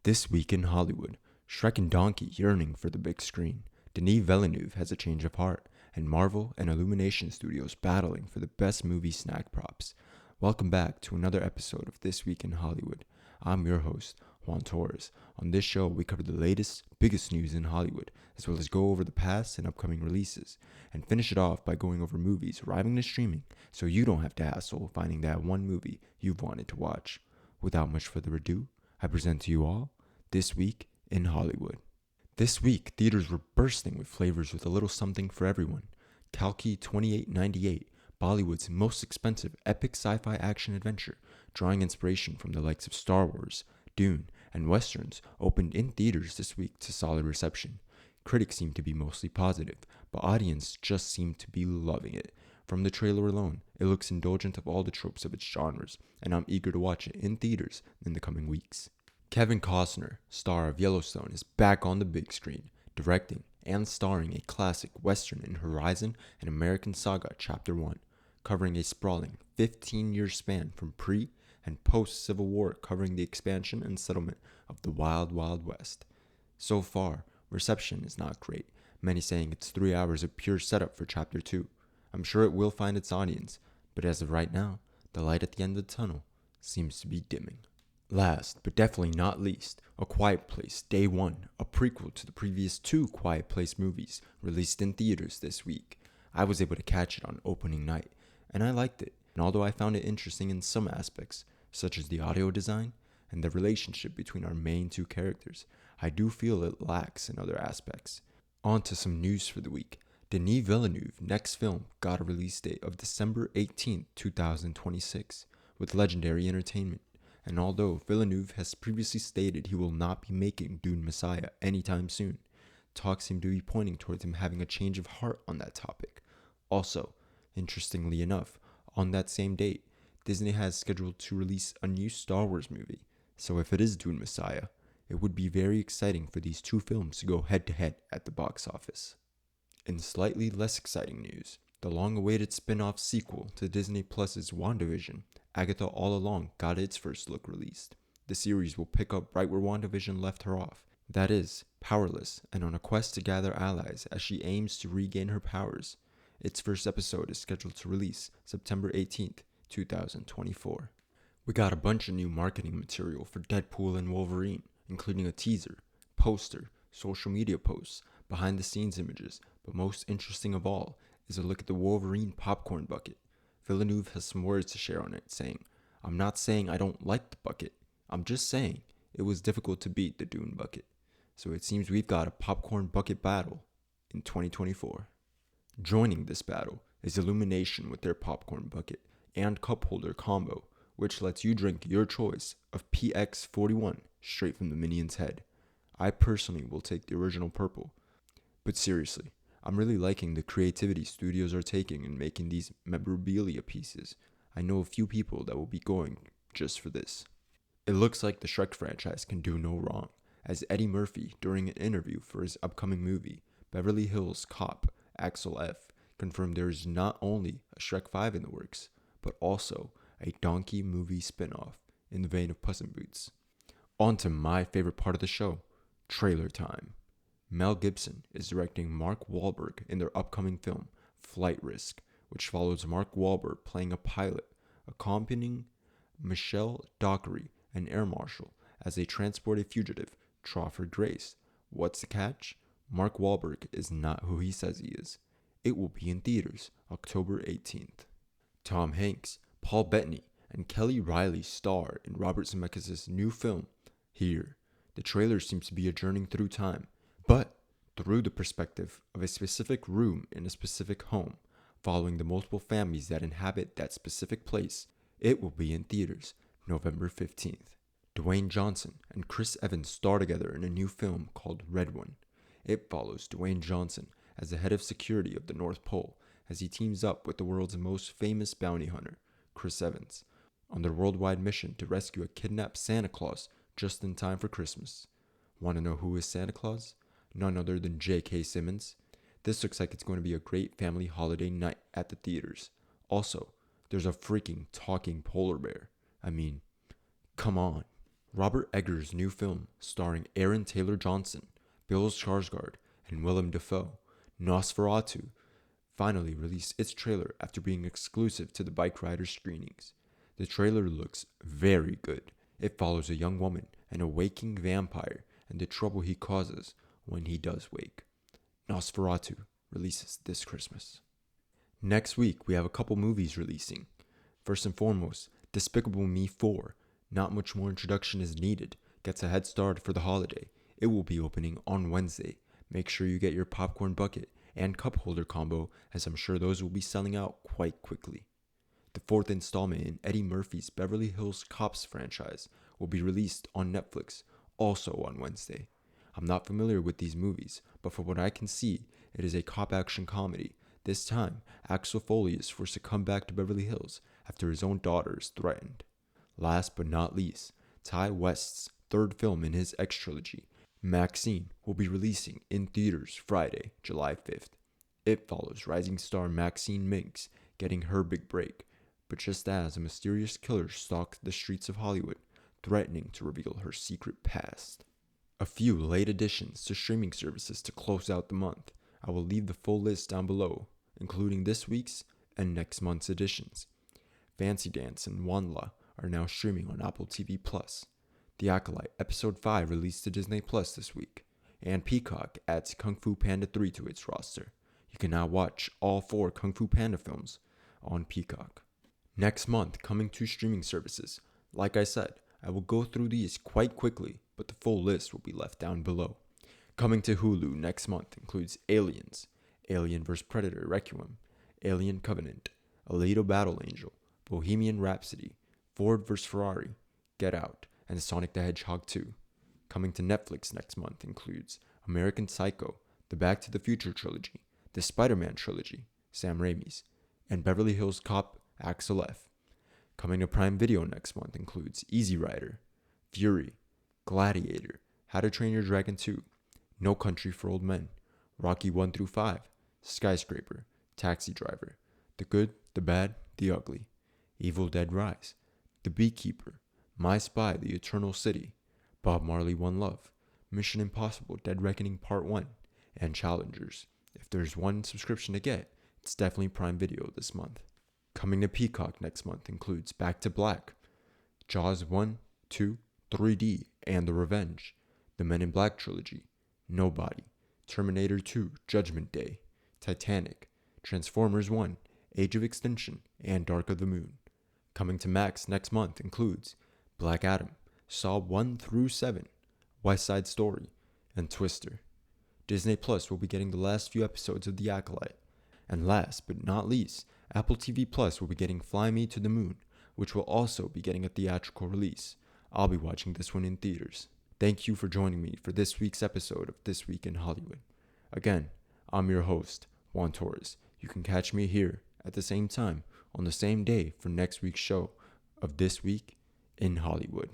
This week in Hollywood, Shrek and Donkey yearning for the big screen, Denis Villeneuve has a change of heart, and Marvel and Illumination Studios battling for the best movie snack props. Welcome back to another episode of This Week in Hollywood. I'm your host, Juan Torres. On this show, we cover the latest, biggest news in Hollywood, as well as go over the past and upcoming releases, and finish it off by going over movies arriving to streaming, so you don't have to hassle finding that one movie you've wanted to watch. Without much further ado, I present to you all This Week in Hollywood. This week, theaters were bursting with flavors with a little something for everyone. Kalki 2898, Bollywood's most expensive epic sci-fi action adventure, drawing inspiration from the likes of Star Wars, Dune, and Westerns, opened in theaters this week to solid reception. Critics seem to be mostly positive, but audience just seem to be loving it. From the trailer alone, it looks indulgent of all the tropes of its genres, and I'm eager to watch it in theaters in the coming weeks. Kevin Costner, star of Yellowstone, is back on the big screen, directing and starring a classic Western in Horizon and American Saga Chapter 1, covering a sprawling 15-year span from pre- and post-Civil War, covering the expansion and settlement of the Wild Wild West. So far, reception is not great, many saying it's 3 hours of pure setup for Chapter 2. I'm sure it will find its audience, but as of right now, the light at the end of the tunnel seems to be dimming. Last, but definitely not least, A Quiet Place Day 1, a prequel to the previous two Quiet Place movies released in theaters this week. I was able to catch it on opening night, and I liked it. And although I found it interesting in some aspects, such as the audio design and the relationship between our main two characters, I do feel it lacks in other aspects. On to some news for the week. Denis Villeneuve's next film got a release date of December 18, 2026, with Legendary Entertainment. And although Villeneuve has previously stated he will not be making Dune Messiah anytime soon, talks seem to be pointing towards him having a change of heart on that topic. Also, interestingly enough, on that same date, Disney has scheduled to release a new Star Wars movie, so if it is Dune Messiah, it would be very exciting for these two films to go head-to-head at the box office. In slightly less exciting news, the long-awaited spin-off sequel to Disney Plus's WandaVision, Agatha All Along, got its first look released. The series will pick up right where WandaVision left her off, that is, powerless and on a quest to gather allies as she aims to regain her powers. Its first episode is scheduled to release September 18th, 2024. We got a bunch of new marketing material for Deadpool and Wolverine, including a teaser, poster, social media posts, behind-the-scenes images, but most interesting of all is a look at the Wolverine popcorn bucket. Villeneuve has some words to share on it, saying, "I'm not saying I don't like the bucket. I'm just saying it was difficult to beat the Dune bucket. So it seems we've got a popcorn bucket battle in 2024. Joining this battle is Illumination with their popcorn bucket and cup holder combo, which lets you drink your choice of PX41 straight from the minion's head. I personally will take the original purple. But seriously, I'm really liking the creativity studios are taking in making these memorabilia pieces. I know a few people that will be going just for this." It looks like the Shrek franchise can do no wrong, as Eddie Murphy, during an interview for his upcoming movie, Beverly Hills Cop, Axel F., confirmed there is not only a Shrek 5 in the works, but also a Donkey movie spin-off in the vein of Puss in Boots. On to my favorite part of the show, trailer time. Mel Gibson is directing Mark Wahlberg in their upcoming film, Flight Risk, which follows Mark Wahlberg playing a pilot, accompanying Michelle Dockery, an air marshal, as they transport a fugitive, Crawford Grace. What's the catch? Mark Wahlberg is not who he says he is. It will be in theaters October 18th. Tom Hanks, Paul Bettany, and Kelly Riley star in Robert Zemeckis' new film, Here. The trailer seems to be a journey through time, but through the perspective of a specific room in a specific home, following the multiple families that inhabit that specific place. It will be in theaters November 15th. Dwayne Johnson and Chris Evans star together in a new film called Red One. It follows Dwayne Johnson as the head of security of the North Pole as he teams up with the world's most famous bounty hunter, Chris Evans, on their worldwide mission to rescue a kidnapped Santa Claus just in time for Christmas. Want to know who is Santa Claus? None other than J.K. Simmons. This looks like it's going to be a great family holiday night at the theaters. Also, there's a freaking talking polar bear. I mean, come on. Robert Eggers' new film, starring Aaron Taylor Johnson, Bill Skarsgård, and Willem Dafoe, Nosferatu, finally released its trailer after being exclusive to the Bike Riders screenings. The trailer looks very good. It follows a young woman and a waking vampire and the trouble he causes when he does wake. Nosferatu releases this Christmas. Next week, we have a couple movies releasing. First and foremost, Despicable Me 4. Not much more introduction is needed. Gets a head start for the holiday. It will be opening on Wednesday. Make sure you get your popcorn bucket and cup holder combo, as I'm sure those will be selling out quite quickly. The fourth installment in Eddie Murphy's Beverly Hills Cops franchise will be released on Netflix, also on Wednesday. I'm not familiar with these movies, but from what I can see, it is a cop action comedy. This time, Axel Foley is forced to come back to Beverly Hills after his own daughter is threatened. Last but not least, Ty West's third film in his X trilogy, Maxine, will be releasing in theaters Friday, July 5th. It follows rising star Maxine Minks getting her big break, but just as a mysterious killer stalks the streets of Hollywood, threatening to reveal her secret past. A few late additions to streaming services to close out the month. I will leave the full list down below, including this week's and next month's editions. Fancy Dance and WondLa are now streaming on Apple TV+. The Acolyte Episode 5 released to Disney Plus this week, and Peacock adds Kung Fu Panda 3 to its roster. You can now watch all 4 Kung Fu Panda films on Peacock. Next month, coming to streaming services. Like I said, I will go through these quite quickly, but the full list will be left down below. Coming to Hulu next month includes Aliens, Alien vs. Predator Requiem, Alien Covenant, Alita Battle Angel, Bohemian Rhapsody, Ford vs. Ferrari, Get Out, and Sonic the Hedgehog 2. Coming to Netflix next month includes American Psycho, the Back to the Future trilogy, the Spider-Man trilogy, Sam Raimi's, and Beverly Hills Cop Axel F. Coming to Prime Video next month includes Easy Rider, Fury, Gladiator, How to Train Your Dragon 2, No Country for Old Men, Rocky 1 through 5, Skyscraper, Taxi Driver, The Good, the Bad, the Ugly, Evil Dead Rise, The Beekeeper, My Spy, The Eternal City, Bob Marley One Love, Mission Impossible Dead Reckoning Part 1, and Challengers. If there's one subscription to get, it's definitely Prime Video this month. Coming to Peacock next month includes Back to Black, Jaws 1, 2, 3D, and The Revenge, the Men in Black trilogy, Nobody, Terminator 2, Judgment Day, Titanic, Transformers 1, Age of Extinction, and Dark of the Moon. Coming to Max next month includes Black Adam, Saw 1 through 7, West Side Story, and Twister. Disney Plus will be getting the last few episodes of The Acolyte. And last but not least, Apple TV Plus will be getting Fly Me to the Moon, which will also be getting a theatrical release. I'll be watching this one in theaters. Thank you for joining me for this week's episode of This Week in Hollywood. Again, I'm your host, Juan Torres. You can catch me here at the same time on the same day for next week's show of This Week in Hollywood.